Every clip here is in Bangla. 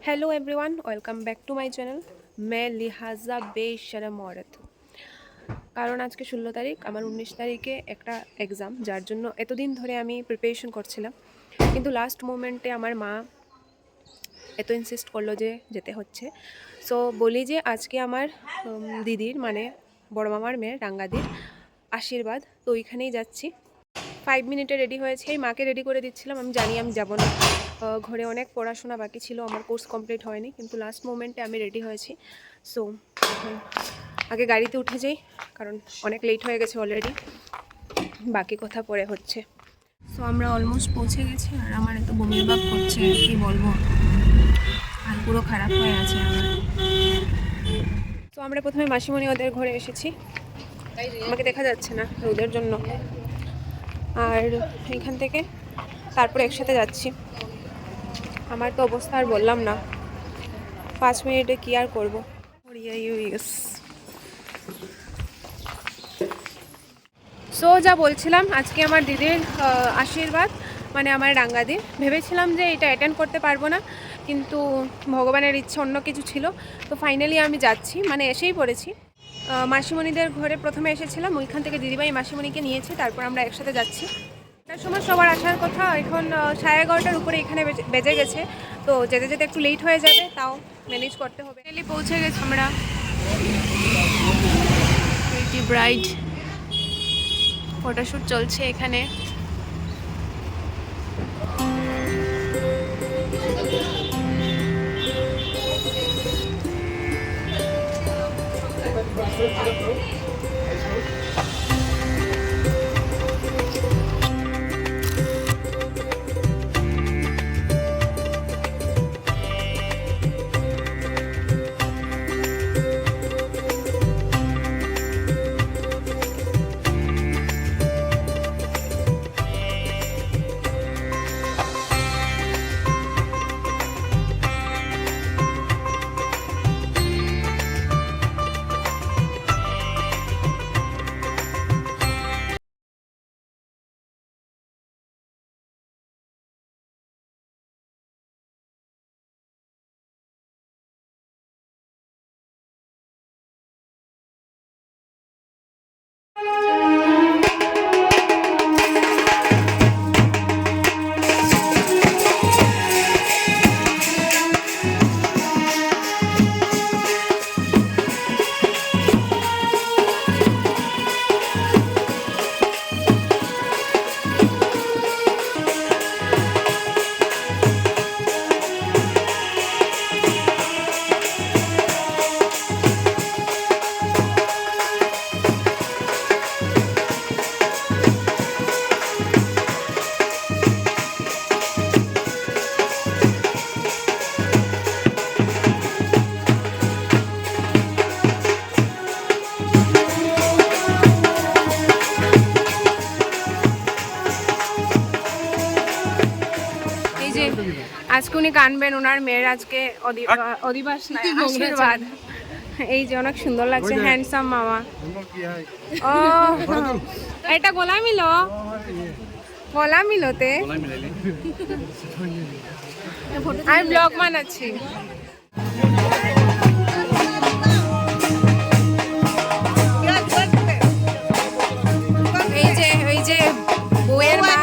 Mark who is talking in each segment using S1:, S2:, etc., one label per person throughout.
S1: Hello everyone, welcome back to my channel. मैं लिहाजा बेशरम औरत। কারণ আজকে 16 তারিখ, আমার 19 তারিখে একটা এক্সাম, যার জন্য এতদিন ধরে আমি প্রিপারেশন করছিলাম। কিন্তু লাস্ট মোমেন্টে আমার মা এত ইনসিস্ট করলো যে যেতে হচ্ছে। সো বলি যে আজকে আমার দিদির মানে বড় মামার মেয়ের রাঙ্গাদির আশীর্বাদ, তো ওইখানেই যাচ্ছি। 5 মিনিটে রেডি হয়েছে, এই মাকে রেডি করে দিচ্ছিলাম। আমি জানি আমি যাব না, ঘরে অনেক পড়াশোনা বাকি ছিল, আমার কোর্স কমপ্লিট হয়নি, কিন্তু লাস্ট মোমেন্টে আমি রেডি হয়েছি। সো আগে গাড়িতে উঠে যাই, কারণ অনেক লেট হয়ে গেছে অলরেডি, বাকি কথা পরে হচ্ছে। সো আমরা অলমোস্ট পৌঁছে গেছি, আর আমার এত বমি ভাব করছে, কি বলবো, আর পুরো খারাপ হয়ে আছে আমার। তো আমরা প্রথমে মাসিমণি ওদের ঘরে এসেছি, আমাকে দেখা যাচ্ছে না ওদের জন্য, আর এখান থেকে তারপরে একসাথে যাচ্ছি। আমার তো অবস্থা আর বললাম না, 5 মিনিটে কি আর করবো। সো যা বলছিলাম, আজকে আমার দিদির আশীর্বাদ, মানে আমার রাঙ্গাদির। ভেবেছিলাম যে এটা অ্যাটেন্ড করতে পারবো না, কিন্তু ভগবানের ইচ্ছে অন্য কিছু ছিল। তো ফাইনালি আমি যাচ্ছি, মানে এসেই পড়েছি। মাসিমণিদের ঘরে প্রথমে এসেছিলাম, ওইখান থেকে দিদিভাই মাসিমণিকে নিয়েছে, তারপর আমরা একসাথে যাচ্ছি। তার সময় সবার আসার কথা, এখন 11:30টার উপরে এখানে বেজে গেছে। তো যেতে যেতে একটু লেট হয়ে যাবে, তাও ম্যানেজ করতে হবে। পৌঁছে গেছি আমরা, ব্রাইড ফটোশ্যুট চলছে এখানে। আজকে উনি কানবেন, ওনার মেয়ের আজকে অধিবাস না, আশীর্বাদ। এই যে অনেক সুন্দর লাগছে, হ্যান্ডসাম মামা। ও এটা গলা মিলো, গলা মিলোতে আমি ব্লগ বানাচ্ছি। এই যে বউয়ের মা,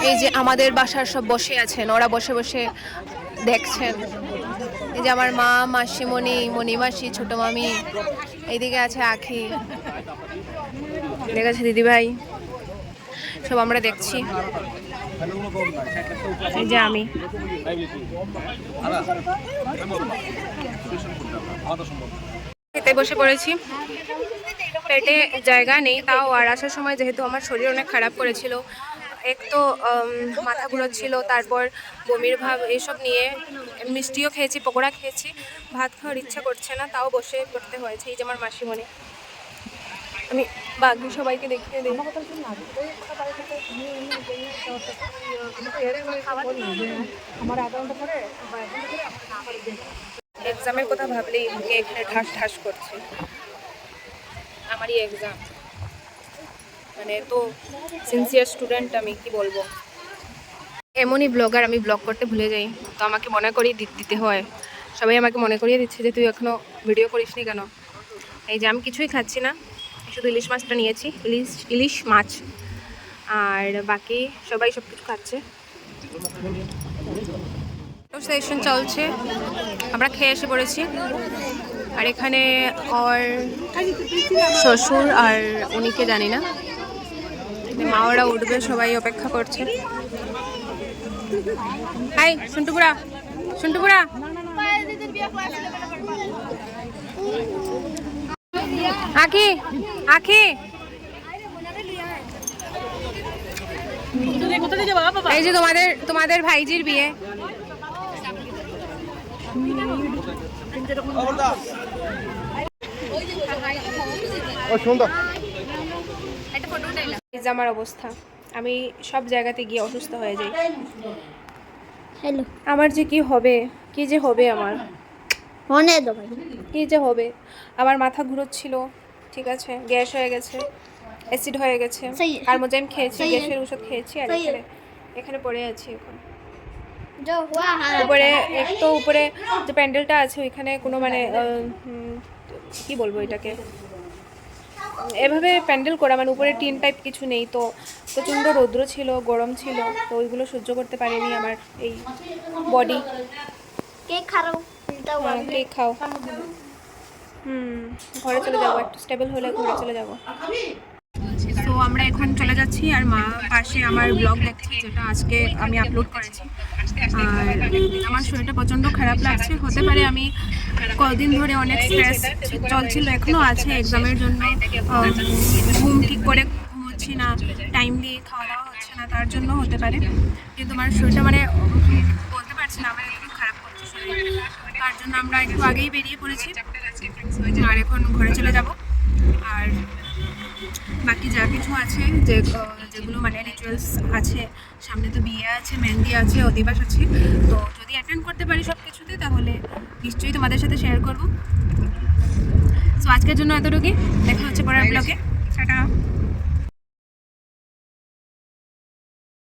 S1: এই যে আমাদের বাসার সব বসে আছেন, ওরা বসে বসে দেখছেন। এই যে আমার মা, মাসিমণি, মণিমাসি, ছোট মামি, এইদিকে আছে আখি, এদিকে আছে দিদিভাই, সব আমরা দেখছি। এই যে আমি খেতে বসে পড়েছি, পেটে জায়গা নেই তাও। আর আসার সময় যেহেতু আমার শরীর অনেক খারাপ করেছিল, এক তো মাথা ঘুরোচ্ছিল, তারপর বমির ভাব, এইসব নিয়ে মিষ্টিও খেয়েছি, পকোড়া খেয়েছি, ভাত খাওয়ার ইচ্ছা করছে না, তাও বসে পড়তে হয়েছে। এই যে আমার মাসিমণি, আমি বাকি সবাইকে দেখিয়ে দিই। এক্সামের কথা ভাবলেই মুখে এখানে ঠাস ঠাস করছে। আমারই এক্সাম, মানে তো সিনসিয়ার স্টুডেন্ট, আমি কি বলবো। এমনই ব্লগার, আমি ব্লগ করতে ভুলে যাই, তো আমাকে মনে করিয়ে দিতে হয়। সবাই আমাকে মনে করিয়ে দিচ্ছে যে তুই এখনও ভিডিও করিসনি কেন। এই যে আমি কিছুই খাচ্ছি না, শুধু ইলিশ মাছটা নিয়েছি, ইলিশ মাছ, আর বাকি সবাই সব কিছু খাচ্ছে। সেশন চলছে, আমরা খেয়ে এসে পড়েছি। আর এখানে ওর শ্বশুর আর উনিকে জানি না, মা ওরা উঠবে, সবাই অপেক্ষা করছে। হাই সন্টুপুরা, সন্টুপুরা, আখি আখি, এই যে তোমাদের ভাইজির বিয়ে। আমার অবস্থা, আমি সব জায়গাতে গিয়ে অসুস্থ হয়ে যাই। আমার যে কি হবে, কি যে হবে, আমার কি যে হবে। আমার মাথা ঘুরোচ্ছিল, ঠিক আছে, গ্যাস হয়ে গেছে, অ্যাসিড হয়ে গেছে, কার্বোজাইম খেয়েছি, গ্যাসের ওষুধ খেয়েছি, আর এখানে পড়ে আছি এখন। উপরে একটু উপরে যে প্যান্ডেলটা আছে ওইখানে কোনো মানে কি বলবো এটাকে, এভাবে প্যান্ডেল করা, মানে উপরে টিন টাইপ কিছু নেই, তো প্রচণ্ড রৌদ্র ছিল, গরম ছিল, তো ওইগুলো সহ্য করতে পারিনি আমার এই বডি। কেক খাও। ঘরে চলে যাবো, একটু স্টেবল হলে ঘরে চলে যাবো। তো আমরা এখন চলে যাচ্ছি, আর মা পাশে আমার ব্লগ দেখছি, যেটা আজকে আমি আপলোড করেছি। আর আমার শরীরটা প্রচণ্ড খারাপ লাগছে, হতে পারে আমি কদিন ধরে অনেক স্ট্রেস চলছিল, এখনও আছে এক্সামের জন্য, ঘুম ঠিক করে ঘুমোচ্ছি না, টাইমলি খাওয়া দাওয়া হচ্ছে না, তার জন্য হতে পারে। কিন্তু আমার শরীরটা মানে বলতে পারছি না, আমার একটু খারাপ করছে শরীর, তার জন্য আমরা একটু আগেই বেরিয়ে পড়েছি, আর এখন ঘরে চলে যাব। আর বাকি যা কিছু আছে, যেগুলো মানে রিচুয়ালস আছে, সামনে তো বিয়ে আছে, মেহেন্দি আছে, অধিবাস আছে, তো যদি অ্যাটেন্ড করতে পারি সব কিছুতে, তাহলে নিশ্চয়ই তোমাদের সাথে শেয়ার করবো। সো আজকের জন্য এতটুকুই, দেখা হচ্ছে পরের ব্লগে, টাটা।